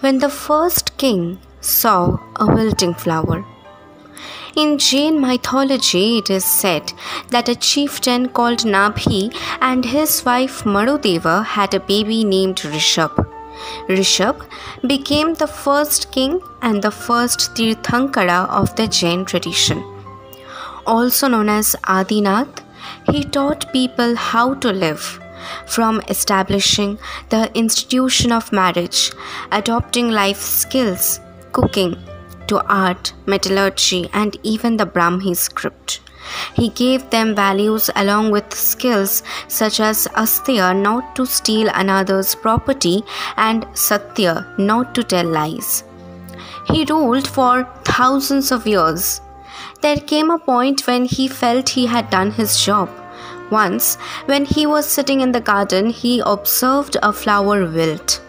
when the first king saw a wilting flower. In Jain mythology, it is said that a chieftain called Nabhi and his wife Marudeva had a baby named Rishabh. Rishabh became the first king and the first Tirthankara of the Jain tradition. Also known as Adinath, he taught people how to live, from establishing the institution of marriage, adopting life skills, cooking, to art, metallurgy, and even the Brahmi script. He gave them values along with skills such as Astya, not to steal another's property, and Satya, not to tell lies. He ruled for thousands of years. There came a point when he felt he had done his job. Once, when he was sitting in the garden, he observed a flower wilt.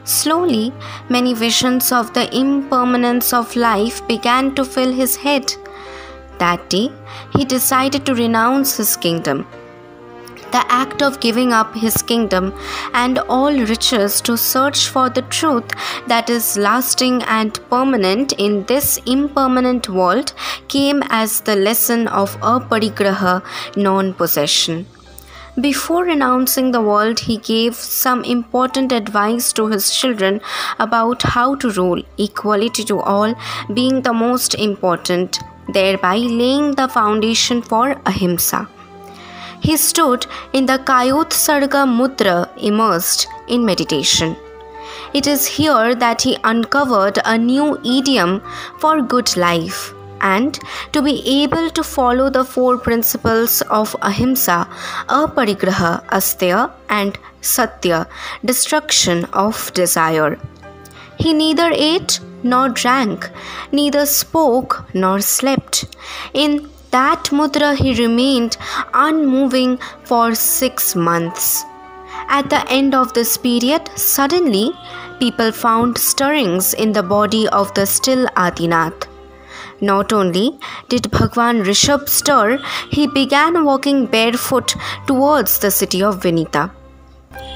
Slowly, many visions of the impermanence of life began to fill his head. That day, he decided to renounce his kingdom. The act of giving up his kingdom and all riches to search for the truth that is lasting and permanent in this impermanent world came as the lesson of aparigraha, non-possession. Before renouncing the world, he gave some important advice to his children about how to rule, equality to all being the most important, thereby laying the foundation for ahimsa. He stood in the Kayotsarga Mudra immersed in meditation. It is here that he uncovered a new idiom for good life, and to be able to follow the four principles of ahimsa, aparigraha, astya, and satya, destruction of desire. He neither ate nor drank, neither spoke nor slept. In that mudra he remained unmoving for 6 months. At the end of this period, suddenly people found stirrings in the body of the still Adinath. Not only did Bhagwan Rishabh stir, he began walking barefoot towards the city of Vinita.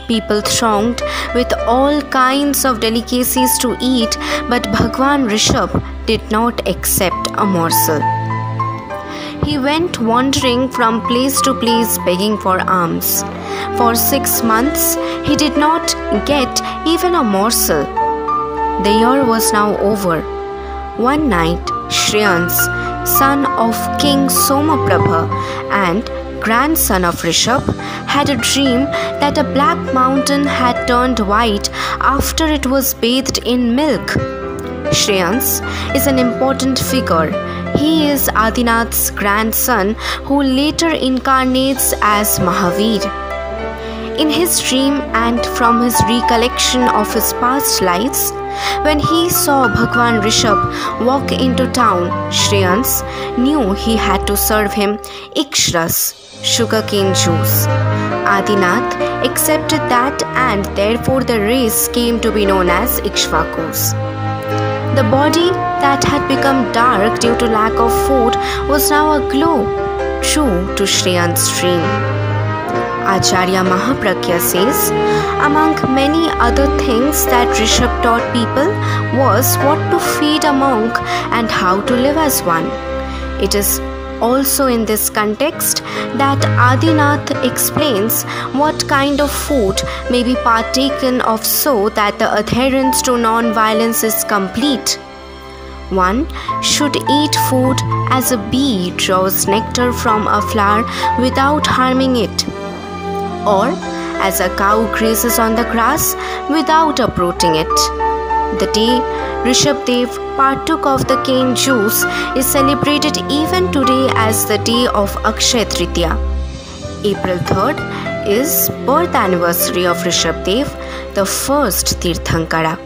People thronged with all kinds of delicacies to eat, but Bhagwan Rishabh did not accept a morsel. He went wandering from place to place begging for alms. For 6 months, he did not get even a morsel. The year was now over. One night, Shreyans, son of King Somaprabha and grandson of Rishabh, had a dream that a black mountain had turned white after it was bathed in milk. Shreyans is an important figure. He is Adinath's grandson who later incarnates as Mahavir. In his dream and from his recollection of his past lives, when he saw Bhagwan Rishabh walk into town, Shreyans knew he had to serve him ikshras, sugarcane juice. Adinath accepted that, and therefore the race came to be known as Ikshvakus. The body that had become dark due to lack of food was now aglow, true to Shreyans' dream. Acharya Mahapragya says, among many other things that Rishabh taught people was what to feed a monk and how to live as one. It is also in this context that Adinath explains what kind of food may be partaken of so that the adherence to non-violence is complete. One should eat food as a bee draws nectar from a flower without harming it, or as a cow grazes on the grass without uprooting it. The day Rishabh Dev partook of the cane juice is celebrated even today as the day of Akshaya Tritiya. April 3rd is birth anniversary of Rishabh Dev, the first Tirthankara.